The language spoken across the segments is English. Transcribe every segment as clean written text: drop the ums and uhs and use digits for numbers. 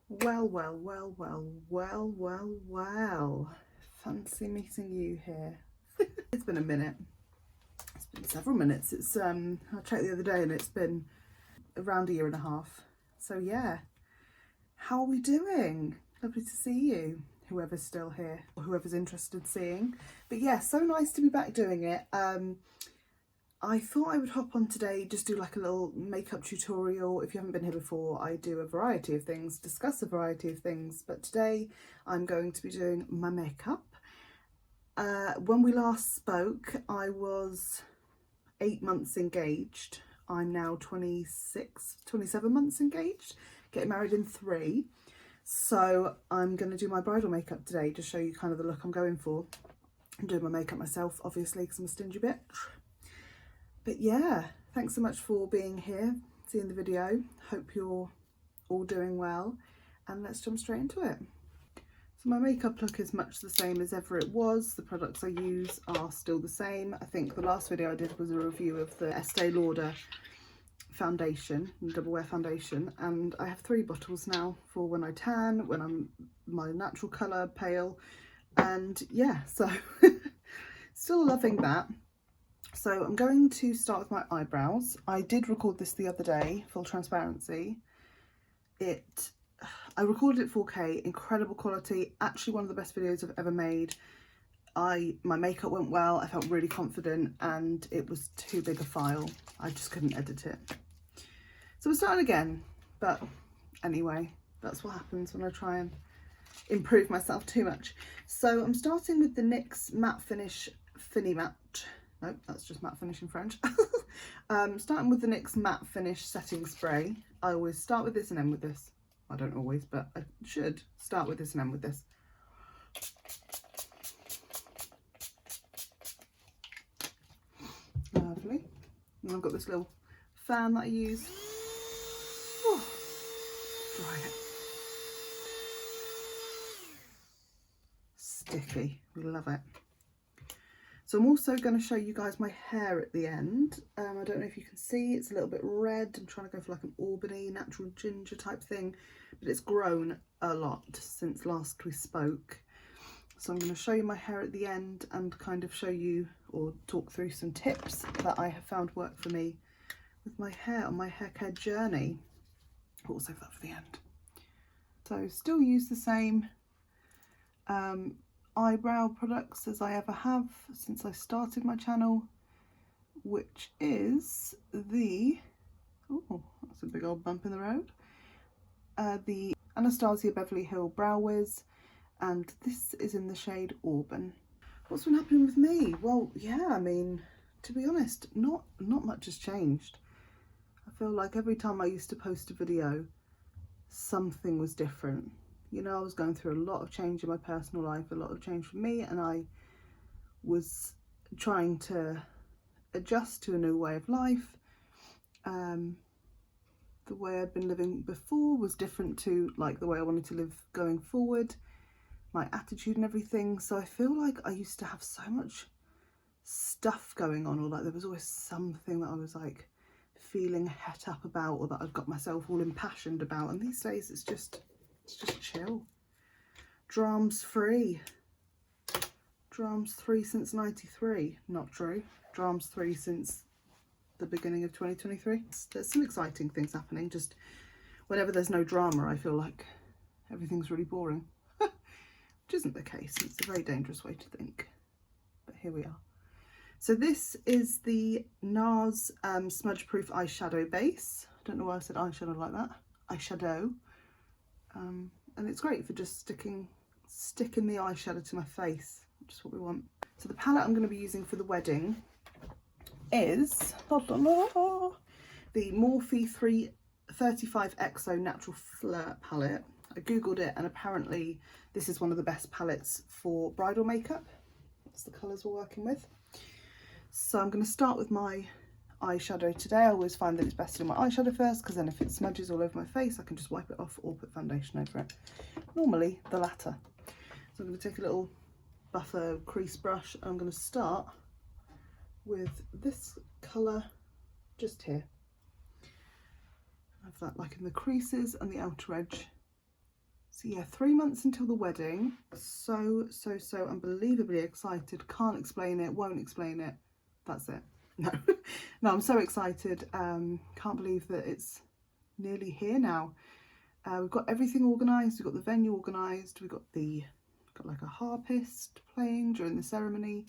Well. Fancy meeting you here. It's been a minute. It's been several minutes. I checked the other day and it's been around a year and a half. So yeah, how are we doing? Lovely to see you, whoever's still here or whoever's interested in seeing. But yeah, so nice to be back doing it. I thought I would hop on today, just do like a little makeup tutorial. If you haven't been here before, I do a variety of things, discuss a variety of things, but today I'm going to be doing my makeup. When we last spoke, I was 8 months engaged. I'm now 27 months engaged, getting married in 3. So I'm going to do my bridal makeup today to show you kind of the look I'm going for. I'm doing my makeup myself, obviously, because I'm a stingy bitch. But yeah, thanks so much for being here, seeing the video. Hope you're all doing well, and let's jump straight into it. So my makeup look is much the same as ever it was. The products I use are still the same. I think the last video I did was a review of the Estee Lauder foundation, double wear foundation, and I have 3 bottles now for when I tan, when I'm my natural colour, pale, and yeah, so still loving that. So I'm going to start with my eyebrows. I did record this the other day, full transparency. I recorded it 4K, incredible quality, actually one of the best videos I've ever made. My makeup went well, I felt really confident, and it was too big a file. I just couldn't edit it. So we're starting again, but anyway, that's what happens when I try and improve myself too much. So I'm starting with the NYX Matte Finish Fini Matte. Nope, that's just matte finish in French. Starting with the NYX Matte Finish Setting Spray. I always start with this and end with this. I don't always, but I should start with this and end with this. Lovely. And I've got this little fan that I use. Oh, dry it. Sticky, we love it. So I'm also going to show you guys my hair at the end. I don't know if you can see, it's a little bit red. I'm trying to go for like an Albany natural ginger type thing, but it's grown a lot since last we spoke. So I'm going to show you my hair at the end and kind of show you or talk through some tips that I have found work for me with my hair on my hair care journey. I'll save that for the end. So still use the same eyebrow products as I ever have since I started my channel, which is the, oh, that's a big old bump in the road, the Anastasia Beverly Hill Brow Wiz, and this is in the shade Auburn. What's been happening with me? Well, yeah, I mean, to be honest, not much has changed. I feel like every time I used to post a video, something was different. You know, I was going through a lot of change in my personal life, a lot of change for me, and I was trying to adjust to a new way of life. The way I'd been living before was different to like the way I wanted to live going forward, my attitude and everything. So I feel like I used to have so much stuff going on, or like there was always something that I was like feeling het up about, or that I've got myself all impassioned about. And these days it's just chill. Drams free. Drams 3 since 93. Not true. Drams 3 since the beginning of 2023. There's some exciting things happening. Just whenever there's no drama, I feel like everything's really boring. Which isn't the case. It's a very dangerous way to think. But here we are. So this is the NARS Smudge Proof Eyeshadow Base. I don't know why I said eyeshadow like that. Eyeshadow. And it's great for just sticking the eyeshadow to my face, which is what we want. So the palette I'm going to be using for the wedding is the Morphe 335 EXO Natural Flirt palette. I googled it and apparently this is one of the best palettes for bridal makeup. That's the colours we're working with. So I'm going to start with my eyeshadow today. I always find that it's best to do my eyeshadow first, because then if it smudges all over my face I can just wipe it off or put foundation over it. Normally the latter. So I'm going to take a little buffer crease brush. I'm going to start with this colour just here. I have that like in the creases and the outer edge So yeah, 3 months until the wedding. So unbelievably excited. Can't explain it, won't explain it. That's it. No, no, I'm so excited. Can't believe that it's nearly here now. We've got everything organised. We've got the venue organised. We've got like a harpist playing during the ceremony.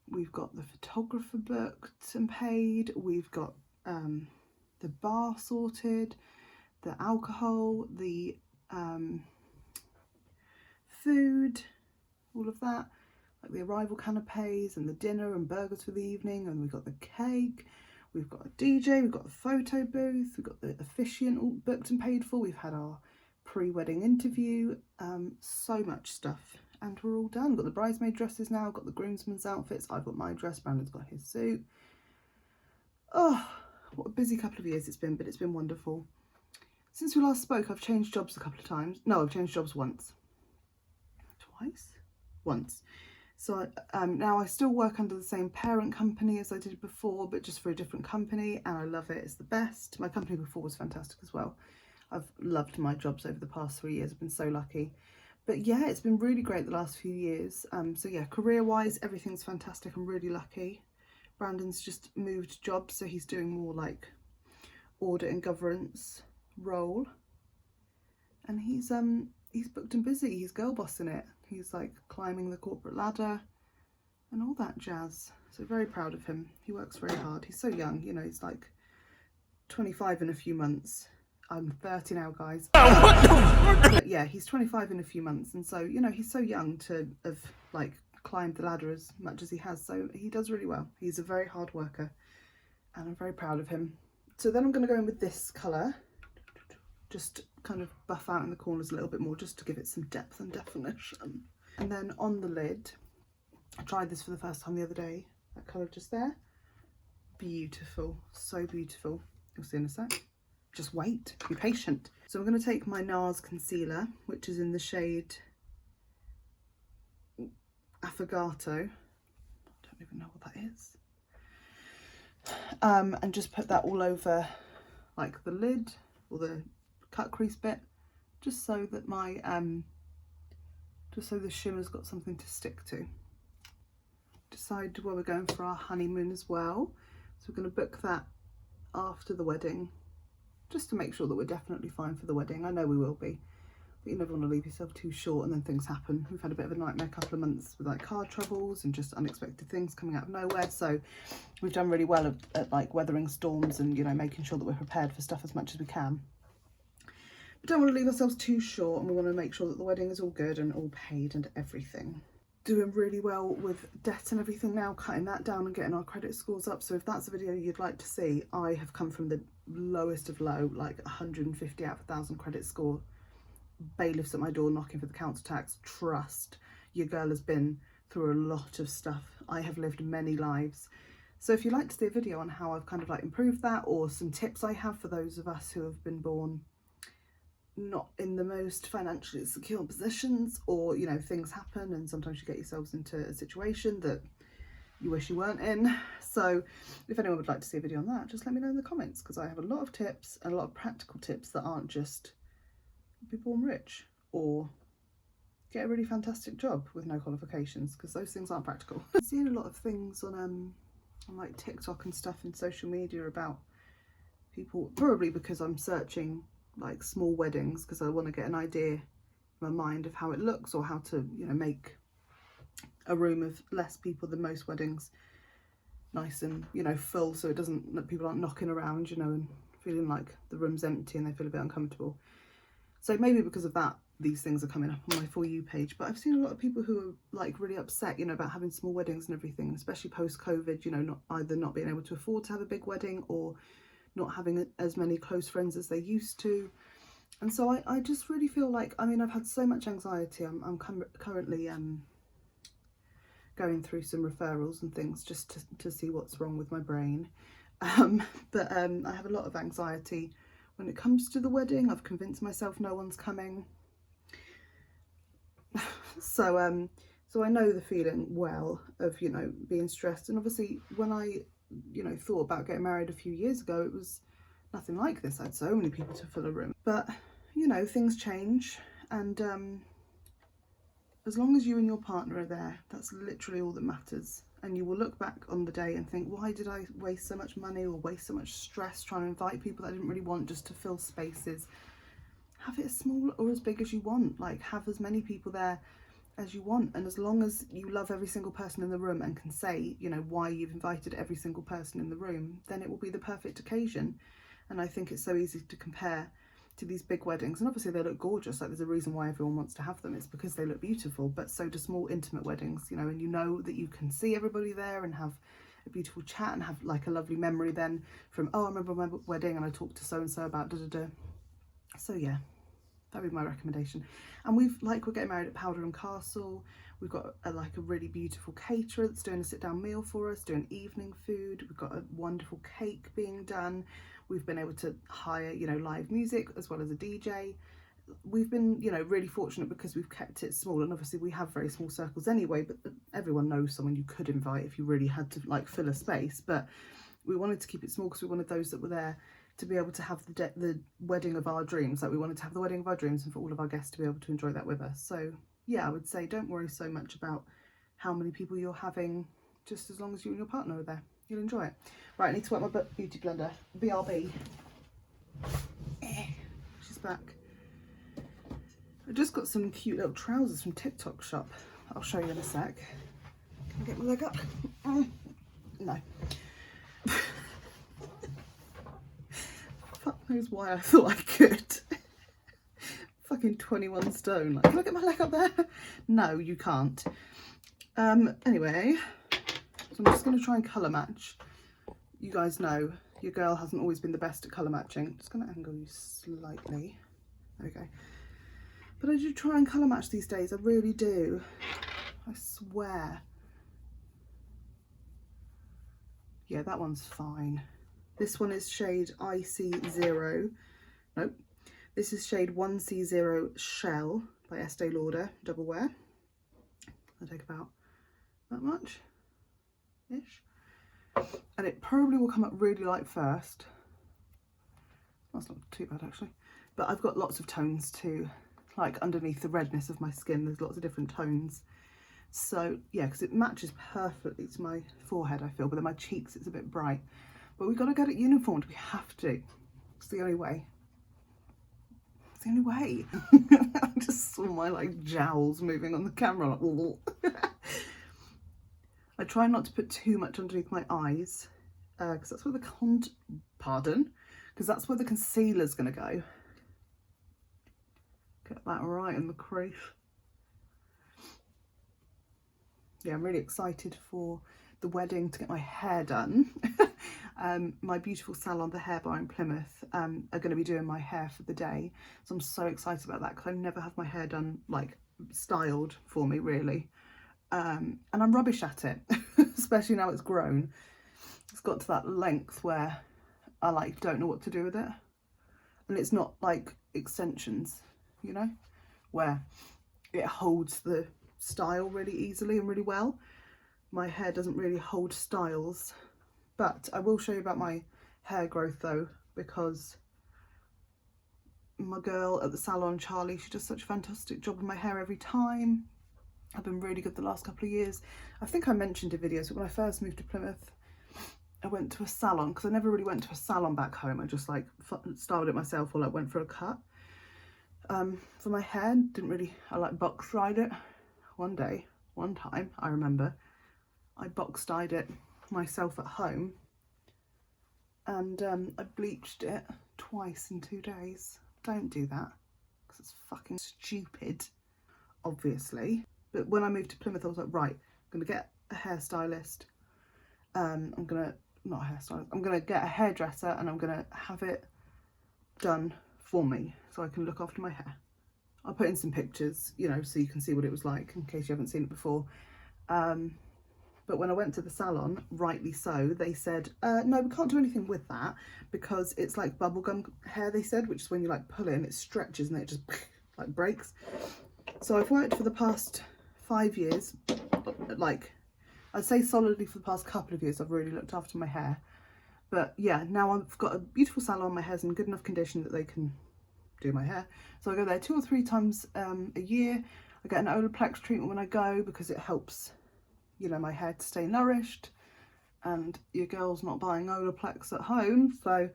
We've got the photographer booked and paid. We've got the bar sorted, the alcohol, the food, all of that, like the arrival canapes and the dinner and burgers for the evening, and we've got the cake, we've got a DJ, we've got the photo booth, we've got the officiant all booked and paid for, we've had our pre-wedding interview, so much stuff, and we're all done. Got the bridesmaid dresses now, got the groomsmen's outfits, I've got my dress, Brandon's got his suit. Oh, what a busy couple of years it's been, but it's been wonderful. Since we last spoke, I've changed jobs a couple of times. No, I've changed jobs once. Twice? Once. So now I still work under the same parent company as I did before, but just for a different company, and I love it. It's the best. My company before was fantastic as well. I've loved my jobs over the past 3 years. I've been so lucky. But yeah, it's been really great the last few years. So yeah, career-wise, everything's fantastic. I'm really lucky. Brandon's just moved jobs, so he's doing more like audit and governance role, and he's booked and busy. He's girl bossing it. He's like climbing the corporate ladder and all that jazz. So very proud of him. He works very hard. He's so young, you know, he's like 25 in a few months. I'm 30 now, guys. But yeah, he's 25 in a few months, and so, you know, he's so young to have like climbed the ladder as much as he has, so he does really well. He's a very hard worker, and I'm very proud of him. So then I'm going to go in with this colour, just kind of buff out in the corners a little bit more, just to give it some depth and definition. And then on the lid, I tried this for the first time the other day, that colour just there. Beautiful, so beautiful. You'll see in a sec. Just wait, be patient. So I'm going to take my NARS concealer, which is in the shade Affogato. I don't even know what that is. And just put that all over like the lid or the cut crease bit, just so that my just so the shimmer's got something to stick to. Decide where we're going for our honeymoon as well, so we're going to book that after the wedding, just to make sure that we're definitely fine for the wedding. I know we will be, but you never want to leave yourself too short and then things happen. We've had a bit of a nightmare couple of months with like car troubles and just unexpected things coming out of nowhere, so we've done really well at like weathering storms and, you know, making sure that we're prepared for stuff as much as we can. But don't want to leave ourselves too short, and we want to make sure that the wedding is all good and all paid and everything. Doing really well with debt and everything now, cutting that down and getting our credit scores up. So if that's a video you'd like to see, I have come from the lowest of low, like 150 out of 1,000 credit score. Bailiffs at my door knocking for the council tax. Trust, your girl has been through a lot of stuff. I have lived many lives. So if you'd like to see a video on how I've kind of like improved that, or some tips I have for those of us who have been born not in the most financially secure positions, or, you know, things happen and sometimes you get yourselves into a situation that you wish you weren't in. So if anyone would like to see a video on that, just let me know in the comments, because I have a lot of tips and a lot of practical tips that aren't just be born rich or get a really fantastic job with no qualifications, because those things aren't practical. I'm seeing a lot of things on like TikTok and stuff and social media about people, probably because I'm searching like small weddings, because I want to get an idea in my mind of how it looks, or how to, you know, make a room of less people than most weddings nice and, you know, full, so it doesn't, people aren't knocking around, you know, and feeling like the room's empty and they feel a bit uncomfortable. So maybe because of that, these things are coming up on my For You page. But I've seen a lot of people who are like really upset, you know, about having small weddings and everything, especially post-COVID, you know, not being able to afford to have a big wedding, or not having as many close friends as they used to. And so I just really feel like, I mean, I've had so much anxiety. I'm currently going through some referrals and things just to see what's wrong with my brain. But I have a lot of anxiety when it comes to the wedding. I've convinced myself no one's coming. So I know the feeling well of, you know, being stressed. And obviously when I, you know, thought about getting married a few years ago, it was nothing like this. I had so many people to fill a room. But, you know, things change, And as long as you and your partner are there, that's literally all that matters. And you will look back on the day and think, why did I waste so much money or waste so much stress trying to invite people that I didn't really want just to fill spaces? Have it as small or as big as you want. Like, have as many people there as you want. And as long as you love every single person in the room and can say, you know, why you've invited every single person in the room, then it will be the perfect occasion. And I think it's so easy to compare to these big weddings, and obviously they look gorgeous, like there's a reason why everyone wants to have them, it's because they look beautiful, but so do small intimate weddings, you know, and you know that you can see everybody there and have a beautiful chat and have like a lovely memory then from, oh, I remember my wedding and I talked to so and so about da da da. So yeah, that would be my recommendation. And we're getting married at Powder and Castle. We've got a really beautiful caterer that's doing a sit-down meal for us, doing evening food. We've got a wonderful cake being done. We've been able to hire, you know, live music as well as a DJ. We've been, you know, really fortunate because we've kept it small, and obviously we have very small circles anyway, but everyone knows someone you could invite if you really had to like fill a space. But we wanted to keep it small because we wanted those that were there to be able to have the wedding of our dreams. Like, we wanted to have the wedding of our dreams and for all of our guests to be able to enjoy that with us. So yeah, I would say don't worry so much about how many people you're having, just as long as you and your partner are there. You'll enjoy it. Right, I need to wet my beauty blender. BRB. She's back. I just got some cute little trousers from TikTok shop. I'll show you in a sec. Can I get my leg up? No. Fuck knows why I thought I could. Fucking 21 stone. Like, can I get my leg up there? No, you can't. Anyway, so I'm just going to try and colour match. You guys know your girl hasn't always been the best at colour matching. Just going to angle you slightly. There we go. But I do try and colour match these days. I really do. I swear. Yeah, that one's fine. This one is shade IC0. Nope. This is shade 1C0 Shell by Estee Lauder, double wear. I'll take about that much-ish. And it probably will come up really light first. That's not too bad actually. But I've got lots of tones too. Like underneath the redness of my skin, there's lots of different tones. So yeah, because it matches perfectly to my forehead, I feel, but then my cheeks, it's a bit bright. But we've got to get it uniformed, we have to. It's the only way. It's the only way. I just saw my like jowls moving on the camera. Like, I try not to put too much underneath my eyes, because that's where the because that's where the concealer's going to go. Get that right in the crease. Yeah, I'm really excited for the wedding to get my hair done. My beautiful salon, The Hair Bar in Plymouth, are going to be doing my hair for the day. So I'm so excited about that because I never have my hair done, like, styled for me, really. And I'm rubbish at it, especially now it's grown. It's got to that length where I, like, don't know what to do with it. And it's not, like, extensions, you know, where it holds the style really easily and really well. My hair doesn't really hold styles, but I will show you about my hair growth though, because my girl at the salon, Charlie, she does such a fantastic job with my hair every time. I've been really good the last couple of years. I think I mentioned in videos, but when I first moved to Plymouth, I went to a salon, because I never really went to a salon back home. I just like styled it myself, or like went for a cut. For my hair, I like box dyed it. One time, I remember, I box dyed it myself at home, and I bleached it twice in 2 days. Don't do that, because it's fucking stupid, obviously. But when I moved to Plymouth, I was like, right, I'm going to get a hairstylist. I'm going to get a hairdresser, and I'm going to have it done for me so I can look after my hair. I'll put in some pictures, you know, so you can see what it was like in case you haven't seen it before. But when I went to the salon, rightly so, they said, no, we can't do anything with that because it's like bubblegum hair, they said, which is when you like pull it and it stretches and it just like breaks. So I've worked for the past 5 years, like I'd say solidly for the past couple of years, I've really looked after my hair. But yeah, now I've got a beautiful salon, my hair's in good enough condition that they can do my hair. So I go there 2 or 3 times a year. I get an Olaplex treatment when I go because it helps, you know, my hair to stay nourished, and your girl's not buying Olaplex at home. So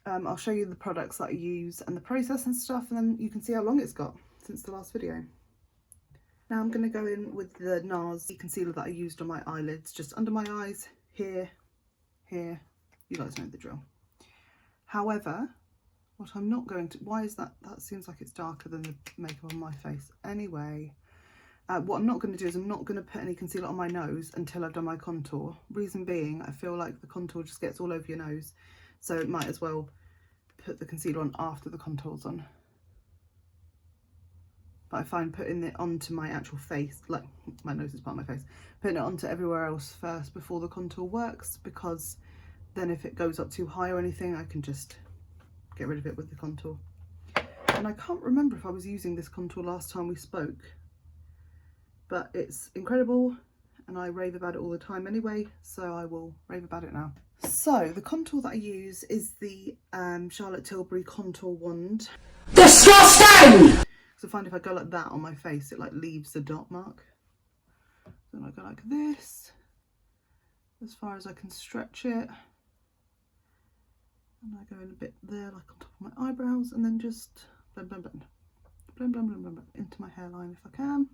I'll show you the products that I use and the process and stuff, and then you can see how long it's got since the last video. Now I'm going to go in with the NARS concealer that I used on my eyelids, just under my eyes, here, here. You guys know the drill. However, what I'm not going to, why is that? That seems like it's darker than the makeup on my face. Anyway, what I'm not going to do is I'm not going to put any concealer on my nose until I've done my contour. Reason being, I feel like the contour just gets all over your nose. So it might as well put the concealer on after the contour's on. But I find putting it onto my actual face, like my nose is part of my face, putting it onto everywhere else first before the contour works, because then if it goes up too high or anything, I can just get rid of it with the contour. And I can't remember if I was using this contour last time we spoke, but it's incredible and I rave about it all the time anyway, so I will rave about it now. So the contour that I use is the Charlotte Tilbury Contour Wand. Disgusting! So I find if I go like that on my face, it like leaves the dot mark. Then I go like this, as far as I can stretch it. And I go in a bit there, like on top of my eyebrows, and then just blend, blend, blend. Blend, blend, blend, blend, blend into my hairline if I can.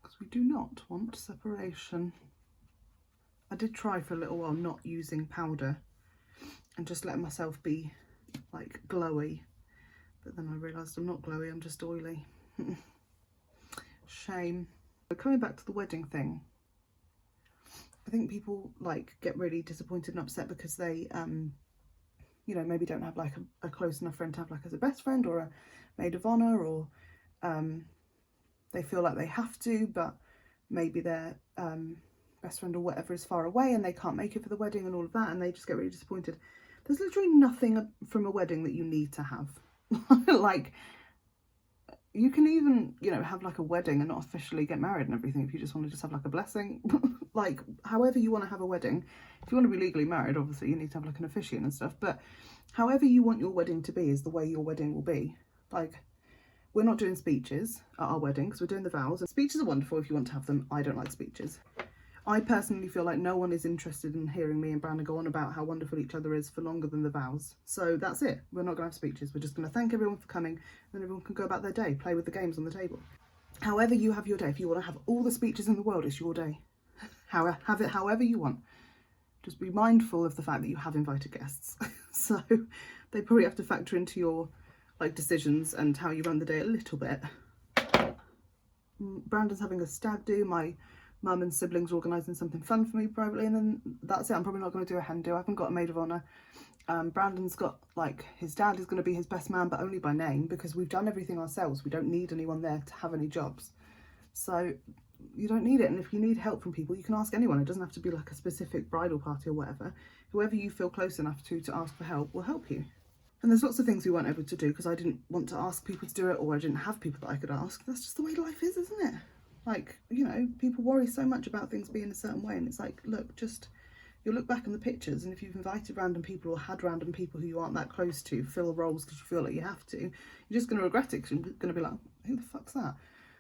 Because we do not want separation. I did try for a little while not using powder and just letting myself be like glowy. But then I realised I'm not glowy, I'm just oily. Shame. But coming back to the wedding thing, I think people like get really disappointed and upset because they, you know, maybe don't have like a close enough friend to have like as a best friend or a maid of honour, or they feel like they have to, but maybe their best friend or whatever is far away and they can't make it for the wedding and all of that, and they just get really disappointed. There's literally nothing from a wedding that you need to have. Like, you can even, you know, have like a wedding and not officially get married and everything if you just want to just have like a blessing. Like, however you want to have a wedding. If you want to be legally married, obviously you need to have like an officiant and stuff, but however you want your wedding to be is the way your wedding will be. Like, we're not doing speeches at our wedding because we're doing the vows, and speeches are wonderful if you want to have them. I don't like speeches. I personally feel like no one is interested in hearing me and Brandon go on about how wonderful each other is for longer than the vows. So that's it. We're not going to have speeches. We're just going to thank everyone for coming, and then everyone can go about their day, play with the games on the table. However you have your day, if you want to have all the speeches in the world, it's your day. Have it however you want. Just be mindful of the fact that you have invited guests. So they probably have to factor into your like decisions and how you run the day a little bit. Brandon's having a stag do. My mum and siblings are organising something fun for me privately, and then that's it. I'm probably not going to do a hen do. I haven't got a maid of honour. Brandon's got, like, his dad is going to be his best man, but only by name, because we've done everything ourselves. We don't need anyone there to have any jobs. So you don't need it. And if you need help from people, you can ask anyone. It doesn't have to be like a specific bridal party or whatever. Whoever you feel close enough to ask for help will help you. And there's lots of things we weren't able to do because I didn't want to ask people to do it, or I didn't have people that I could ask. That's just the way life is, isn't it? Like, you know, people worry so much about things being a certain way, and it's like, look, just, you'll look back on the pictures, and if you've invited random people or had random people who you aren't that close to fill roles because you feel like you have to, you're just going to regret it because you're going to be like, who the fuck's that?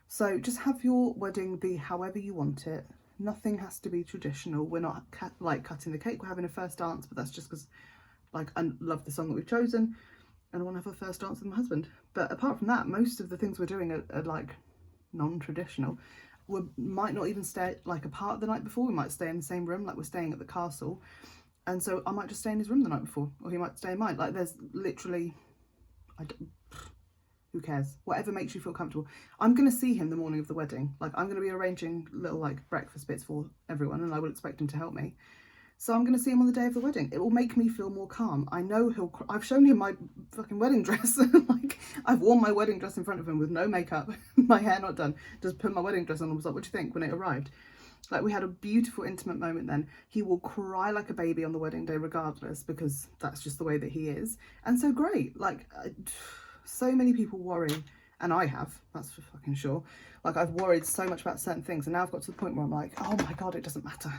So just have your wedding be however you want it. Nothing has to be traditional. We're not like cutting the cake. We're having a first dance, but that's just because, like, I love the song that we've chosen and I want to have a first dance with my husband. But apart from that, most of the things we're doing are like non-traditional. We might not even stay like apart the night before. We might stay in the same room, like we're staying at the castle, and so I might just stay in his room the night before, or he might stay in mine. Like, there's literally, who cares? Whatever makes you feel comfortable. I'm going to see him the morning of the wedding. Like, I'm going to be arranging little like breakfast bits for everyone, and I will expect him to help me. So I'm going to see him on the day of the wedding. It will make me feel more calm. I know he'll cry. I've shown him my fucking wedding dress. Like, I've worn my wedding dress in front of him with no makeup, my hair not done. Just put my wedding dress on and was like, what do you think when it arrived? Like, we had a beautiful intimate moment then. He will cry like a baby on the wedding day regardless, because that's just the way that he is. And so great. Like, so many people worry, and I have, that's for fucking sure. Like, I've worried so much about certain things, and now I've got to the point where I'm like, oh my God, it doesn't matter.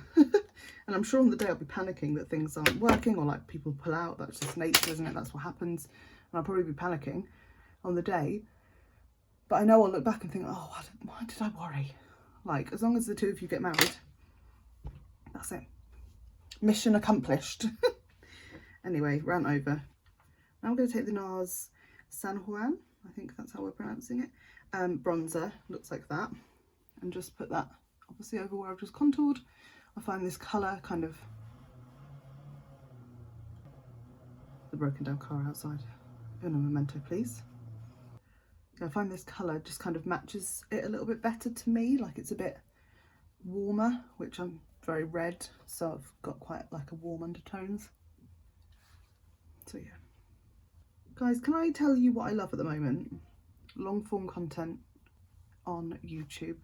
And I'm sure on the day I'll be panicking that things aren't working, or like people pull out. That's just nature, isn't it? That's what happens. I'll probably be panicking on the day. But I know I'll look back and think, oh, why did I worry? Like, as long as the two of you get married, that's it. Mission accomplished. Anyway, rant over. Now I'm going to take the NARS San Juan, I think that's how we're pronouncing it, bronzer, looks like that, and just put that obviously over where I've just contoured. I find this colour kind of, the broken down car outside, in a memento please. I find this colour just kind of matches it a little bit better to me, like it's a bit warmer, which I'm very red, so I've got quite like a warm undertones. So yeah. Guys, can I tell you what I love at the moment? Long form content on YouTube.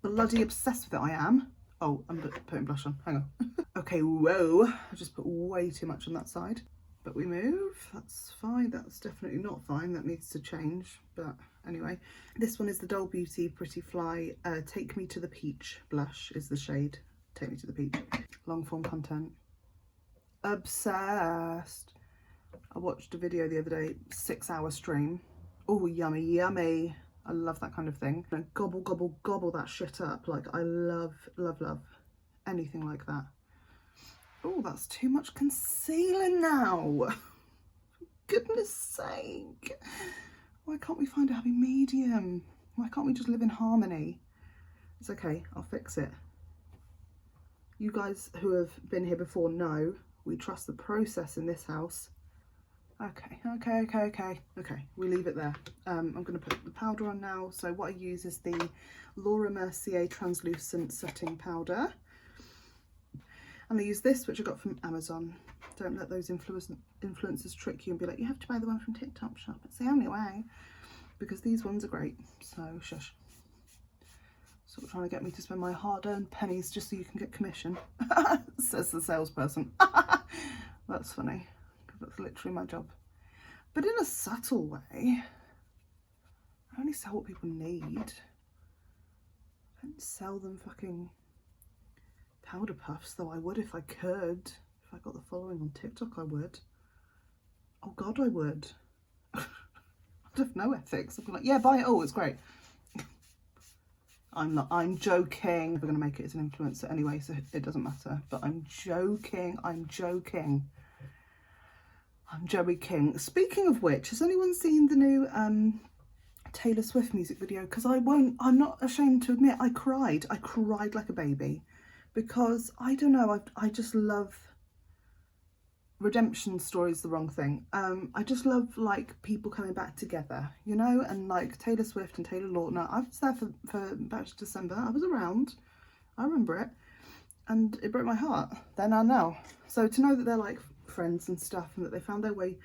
Bloody obsessed with it I am. Oh, I'm putting blush on, hang on. Okay, whoa, I just put way too much on that side. But we move, that's fine, that's definitely not fine, that needs to change. But anyway, this one is the Doll Beauty Pretty Fly Take Me to the Peach blush is the shade. Take Me to the Peach. Long form content. Obsessed. I watched a video the other day, 6-hour stream. Oh, yummy, yummy. I love that kind of thing. And gobble, gobble, gobble that shit up. Like, I love, love, love anything like that. Oh, that's too much concealer now. For goodness sake. Why can't we find a happy medium? Why can't we just live in harmony? It's okay, I'll fix it. You guys who have been here before know we trust the process in this house. Okay, we leave it there. I'm going to put the powder on now. So what I use is the Laura Mercier Translucent Setting Powder. And I use this, which I got from Amazon. Don't let those influencers trick you and be like, you have to buy the one from TikTok shop. It's the only way. Because these ones are great. So, shush. Sort of trying to get me to spend my hard-earned pennies just so you can get commission. Says the salesperson. That's funny. That's literally my job. But in a subtle way, I only sell what people need. I don't sell them fucking powder puffs, though I would if I could. If I got the following on TikTok, I would. Oh God, I would. I'd have no ethics. I'd be like, yeah, buy it all, it's great. I'm joking. We're gonna make it as an influencer anyway, so it doesn't matter. But I'm joking. I'm joking. Speaking of which, has anyone seen the new Taylor Swift music video? Because I'm not ashamed to admit, I cried like a baby, because I don't know, I just love redemption stories, the wrong thing. I just love like people coming back together, you know, and like Taylor Swift and Taylor Lautner. I was there for about December. I was around, I remember it, and it broke my heart then and now. So to know that they're like friends and stuff, and that they found their way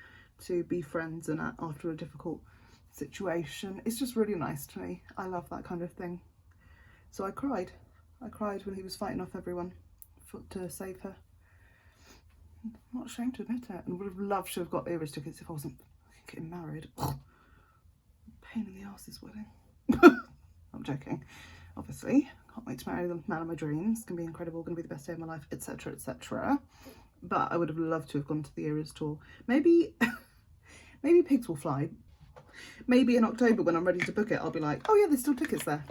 to be friends and after a difficult situation, it's just really nice to me. I love that kind of thing. So I cried when he was fighting off everyone to save her. I'm not ashamed to admit it, and would have loved to have got Eras tickets if I wasn't getting married. Ugh. Pain in the arse, this wedding. I'm joking, obviously. Can't wait to marry the man of my dreams. It's gonna be incredible, gonna be the best day of my life, etc, etc. But I would have loved to have gone to the Eras tour. Maybe maybe Pigs Will Fly. Maybe in October when I'm ready to book it, I'll be like, oh yeah, there's still tickets there.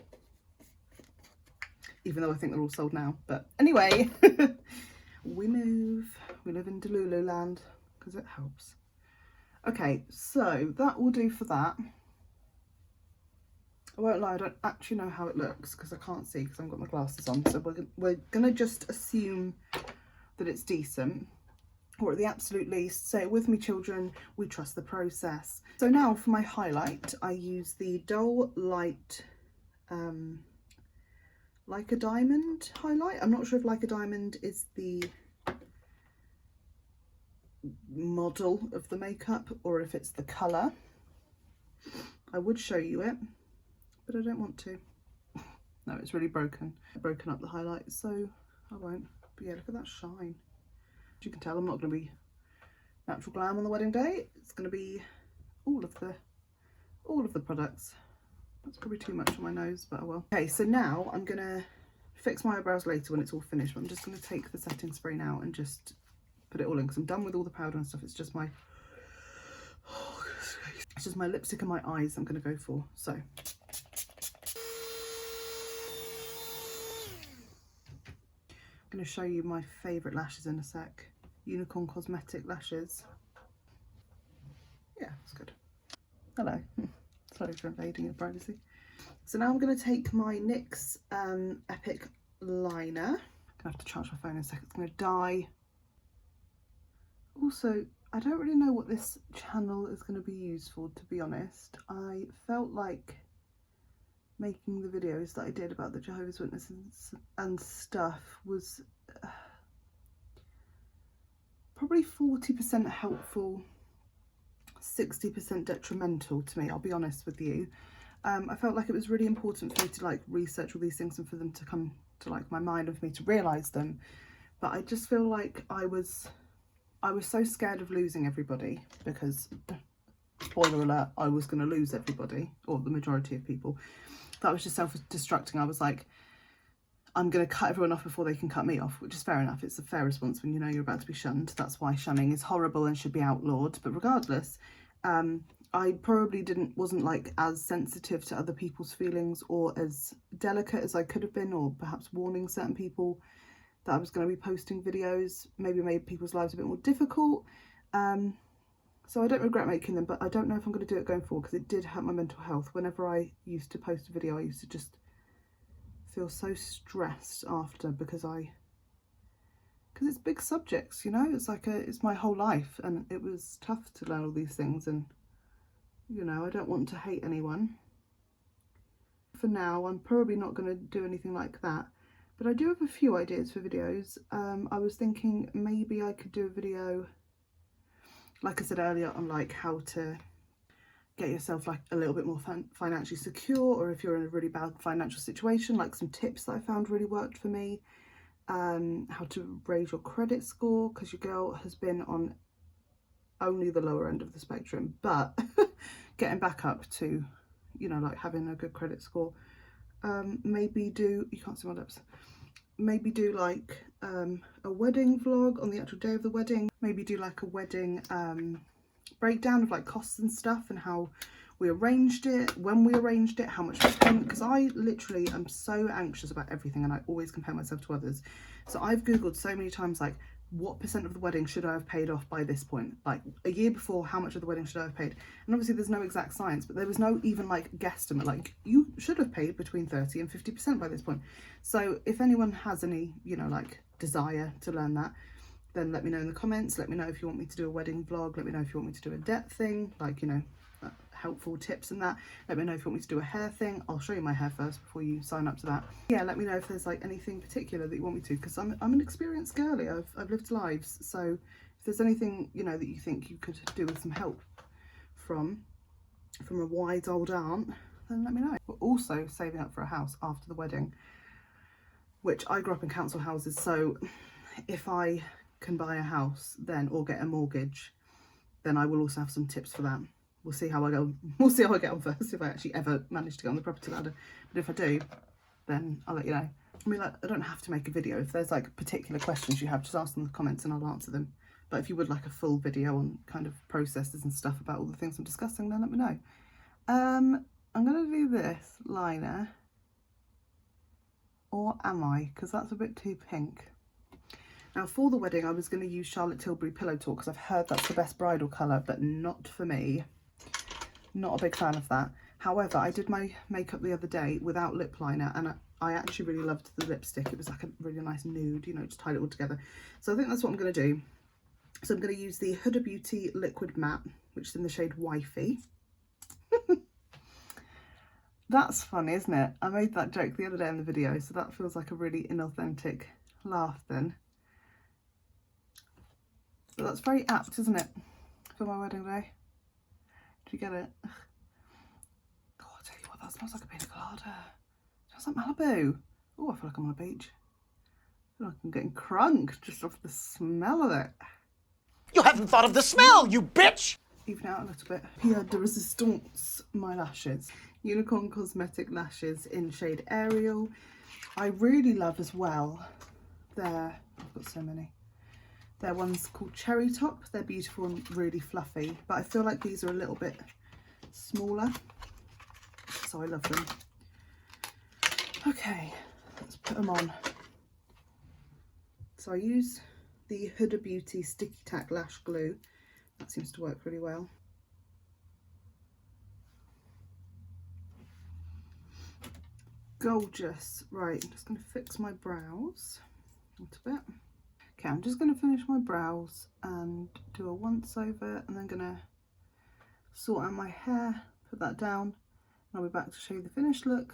Even though I think they're all sold now. But anyway, we move. We live in Delulu land because it helps. Okay, so that will do for that. I won't lie, I don't actually know how it looks because I can't see because I haven't got my glasses on. So we're going to just assume that it's decent, or at the absolute least, say it with me children, we trust the process. So now for my highlight, I use the Dull Light Like a Diamond highlight. I'm not sure if Like a Diamond is the model of the makeup or if it's the colour. I would show you it, but I don't want to. No, it's really broken up the highlight, so I won't. But yeah, look at that shine. As you can tell, I'm not going to be natural glam on the wedding day. It's going to be all of the products. That's probably too much on my nose, but I will. Okay, so now I'm going to fix my eyebrows later when it's all finished. But I'm just going to take the setting spray now and just put it all in because I'm done with all the powder and stuff. It's just my it's just my lipstick and my eyes I'm going to go for. So I'm going to show you my favourite lashes in a sec. Unicorn Cosmetic lashes. Yeah, it's good. Hello. Sorry for invading your privacy. So now I'm going to take my NYX Epic liner. I'm going to have to charge my phone in a second. It's going to die. Also, I don't really know what this channel is going to be used for, to be honest. I felt like making the videos that I did about the Jehovah's Witnesses and stuff was probably 40% helpful, 60% detrimental to me, I'll be honest with you. I felt like it was really important for me to like research all these things and for them to come to like my mind and for me to realise them. But I just feel like I was so scared of losing everybody because, spoiler alert, I was going to lose everybody, or the majority of people. That was just self-destructing. I was like, I'm going to cut everyone off before they can cut me off, which is fair enough. It's a fair response when you know you're about to be shunned. That's why shunning is horrible and should be outlawed. But regardless, I probably wasn't like as sensitive to other people's feelings or as delicate as I could have been, or perhaps warning certain people that I was going to be posting videos, maybe made people's lives a bit more difficult. So I don't regret making them, but I don't know if I'm going to do it going forward because it did hurt my mental health. Whenever I used to post a video, I used to just feel so stressed after because it's big subjects, you know, it's like it's my whole life, and it was tough to learn all these things, and you know, I don't want to hate anyone. For now, I'm probably not going to do anything like that, but I do have a few ideas for videos. I was thinking maybe I could do a video, like I said earlier, on like how to get yourself like a little bit more financially secure, or if you're in a really bad financial situation, like some tips that I found really worked for me. How to raise your credit score, because your girl has been on only the lower end of the spectrum, but getting back up to, you know, like having a good credit score. Maybe do, you can't see my lips, maybe do like a wedding vlog on the actual day of the wedding. Maybe do like a wedding breakdown of like costs and stuff, and how we arranged it, when we arranged it, how much we spent, because I literally am so anxious about everything and I always compare myself to others. So I've googled so many times like, what percent of the wedding should I have paid off by this point? Like a year before, how much of the wedding should I have paid? And obviously there's no exact science, but there was no even like guesstimate, like you should have paid between 30 and 50% by this point. So if anyone has any, you know, like desire to learn that, then let me know in the comments. Let me know if you want me to do a wedding vlog. Let me know if you want me to do a debt thing, like, you know, helpful tips and that. Let me know if you want me to do a hair thing. I'll show you my hair first before you sign up to that. Yeah, let me know if there's like anything particular that you want me to, because I'm an experienced girly. I've lived lives, so if there's anything, you know, that you think you could do with some help from a wise old aunt, then let me know. We're also saving up for a house after the wedding, which I grew up in council houses, so if I can buy a house then, or get a mortgage, then I will also have some tips for that. We'll see how I go. We'll see how I get on first, if I actually ever manage to get on the property ladder. But if I do, then I'll let you know. I mean, like, I don't have to make a video. If there's like particular questions you have, just ask them in the comments and I'll answer them. But if you would like a full video on kind of processes and stuff about all the things I'm discussing, then let me know. I'm going to do this liner. Or am I? Because that's a bit too pink. Now for the wedding, I was going to use Charlotte Tilbury Pillow Talk because I've heard that's the best bridal colour, but not for me. Not a big fan of that. However, I did my makeup the other day without lip liner, and I actually really loved the lipstick. It was like a really nice nude, you know, just tied it all together. So I think that's what I'm going to do. So I'm going to use the Huda Beauty Liquid Matte, which is in the shade Wifey. That's funny, isn't it? I made that joke the other day in the video, so that feels like a really inauthentic laugh then. But that's very apt, isn't it, for my wedding day? Did you get it? God, I'll tell you what, that smells like a pina colada. It smells like Malibu. Oh, I feel like I'm on a beach. I feel like I'm getting crunk just off the smell of it. You haven't thought of the smell, you bitch! Even out a little bit. Pierre de Resistance, my lashes. Unicorn Cosmetic lashes in shade Ariel. I really love as well their, I've got so many. Their one's called Cherry Top. They're beautiful and really fluffy, but I feel like these are a little bit smaller, so I love them. Okay, let's put them on. So I use the Huda Beauty Sticky Tack Lash Glue. That seems to work really well. Gorgeous. Right, I'm just going to fix my brows a little bit. Okay, I'm just going to finish my brows and do a once over, and then going to sort out my hair, put that down, and I'll be back to show you the finished look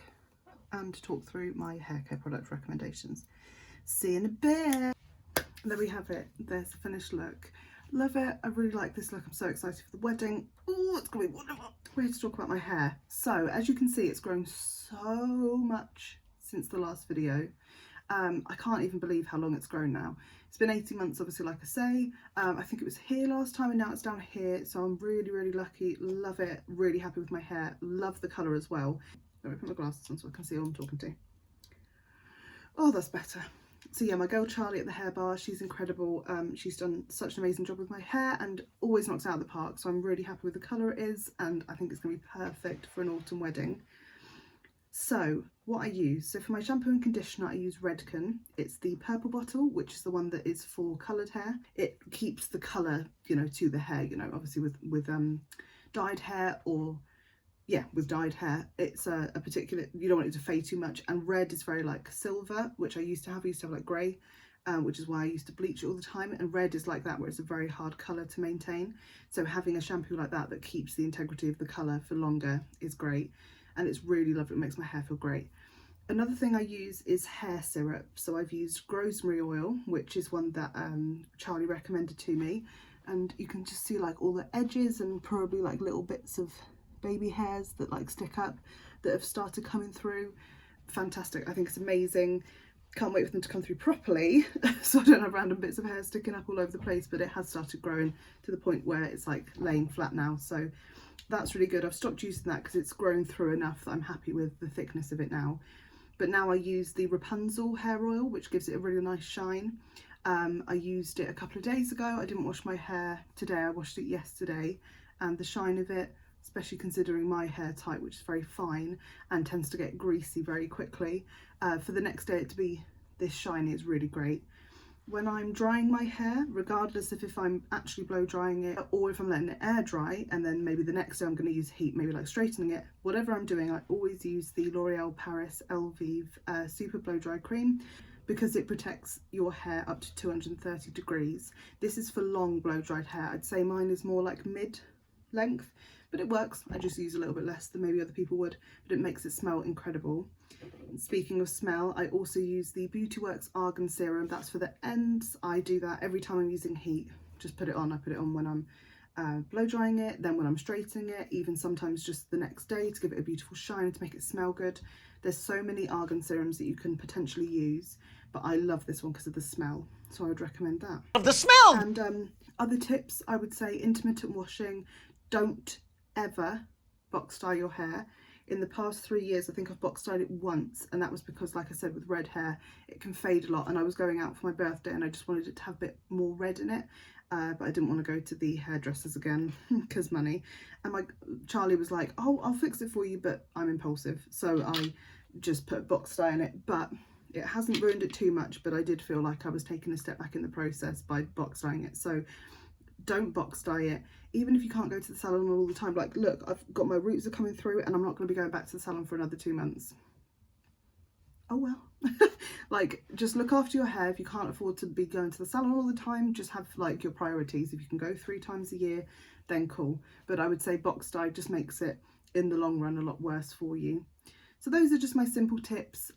and to talk through my hair care product recommendations. See you in a bit. There we have it. There's the finished look. Love it. I really like this look. I'm so excited for the wedding. Oh, it's going to be wonderful. We're here to talk about my hair. So as you can see, it's grown so much since the last video. I can't even believe how long it's grown now. It's been 18 months, obviously, like I say. I think it was here last time and now it's down here. So I'm really, really lucky. Love it. Really happy with my hair. Love the colour as well. Let me put my glasses on so I can see who I'm talking to. Oh, that's better. So yeah, my girl Charlie at the hair bar, she's incredible. She's done such an amazing job with my hair and always knocks it out of the park. So I'm really happy with the colour it is, and I think it's going to be perfect for an autumn wedding. So what I use, so for my shampoo and conditioner I use Redken. It's the purple bottle, which is the one that is for coloured hair. It keeps the colour, you know, to the hair, you know, obviously with dyed hair or yeah, with dyed hair, it's a particular, you don't want it to fade too much. And red is very like silver, which I used to have like grey, which is why I used to bleach it all the time. And red is like that, where it's a very hard colour to maintain. So having a shampoo like that that keeps the integrity of the colour for longer is great. And it's really lovely, it makes my hair feel great. Another thing I use is hair syrup. So I've used rosemary oil, which is one that Charlie recommended to me. And you can just see like all the edges and probably like little bits of baby hairs that like stick up that have started coming through. Fantastic. I think it's amazing. Can't wait for them to come through properly so I don't have random bits of hair sticking up all over the place, but it has started growing to the point where it's like laying flat now, so that's really good. I've stopped using that because it's grown through enough that I'm happy with the thickness of it now. But now I use the Rapunzel hair oil, which gives it a really nice shine. I used it a couple of days ago. I didn't wash my hair today, I washed it yesterday, and the shine of it, especially considering my hair type, which is very fine and tends to get greasy very quickly, for the next day it to be this shiny is really great. When I'm drying my hair, regardless of if I'm actually blow drying it or if I'm letting it air dry and then maybe the next day I'm going to use heat, maybe like straightening it, whatever I'm doing, I always use the L'Oreal Paris Elvive Super Blow Dry Cream, because it protects your hair up to 230 degrees. This is for long blow dried hair. I'd say mine is more like mid length, but it works. I just use a little bit less than maybe other people would, but it makes it smell incredible. And speaking of smell, I also use the Beauty Works Argan Serum. That's for the ends. I do that every time I'm using heat. Just put it on. I put it on when I'm blow drying it, then when I'm straightening it, even sometimes just the next day to give it a beautiful shine and to make it smell good. There's so many argan serums that you can potentially use, but I love this one because of the smell, so I would recommend that. Of the smell! And other tips, I would say intermittent washing. Don't ever box dye your hair. In the past 3 years, I think I've box dyed it once, and that was because, like I said, with red hair, it can fade a lot, and I was going out for my birthday and I just wanted it to have a bit more red in it, but I didn't want to go to the hairdressers again because money. And Charlie was like, oh, I'll fix it for you, but I'm impulsive, so I just put box dye in it. But it hasn't ruined it too much, but I did feel like I was taking a step back in the process by box dyeing it. So don't box dye it, even if you can't go to the salon all the time. Like, look, I've got my roots are coming through and I'm not going to be going back to the salon for another 2 months. Oh well. Like, just look after your hair. If you can't afford to be going to the salon all the time, just have like your priorities. If you can go 3 times a year, then cool. But I would say box dye just makes it in the long run a lot worse for you. So those are just my simple tips.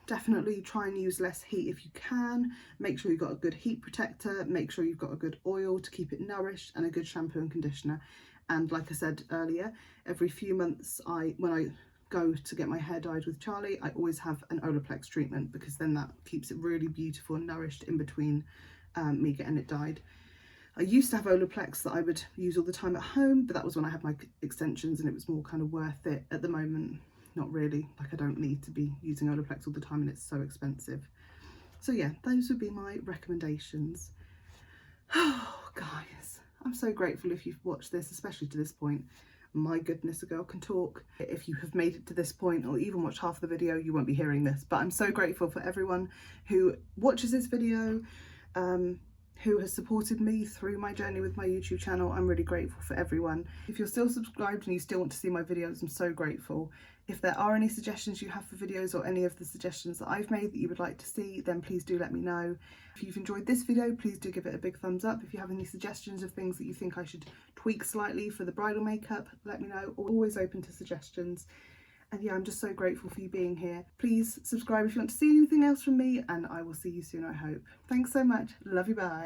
Definitely try and use less heat if you can. Make sure you've got a good heat protector. Make sure you've got a good oil to keep it nourished, and a good shampoo and conditioner. And like I said earlier, every few months when I go to get my hair dyed with Charlie, I always have an Olaplex treatment, because then that keeps it really beautiful and nourished in between me getting it dyed. I used to have Olaplex that I would use all the time at home, but that was when I had my extensions and it was more kind of worth it. At the moment, not really. Like, I don't need to be using Olaplex all the time and it's so expensive. So yeah, those would be my recommendations. Oh guys, I'm so grateful if you've watched this, especially to this point. My goodness, a girl can talk. If you have made it to this point or even watched half the video, you won't be hearing this, but I'm so grateful for everyone who watches this video, who has supported me through my journey with my YouTube channel. I'm really grateful for everyone. If you're still subscribed and you still want to see my videos, I'm so grateful. If there are any suggestions you have for videos or any of the suggestions that I've made that you would like to see, then please do let me know. If you've enjoyed this video, please do give it a big thumbs up. If you have any suggestions of things that you think I should tweak slightly for the bridal makeup, let me know. Always open to suggestions. And yeah, I'm just so grateful for you being here. Please subscribe if you want to see anything else from me, and I will see you soon, I hope. Thanks so much. Love you, bye.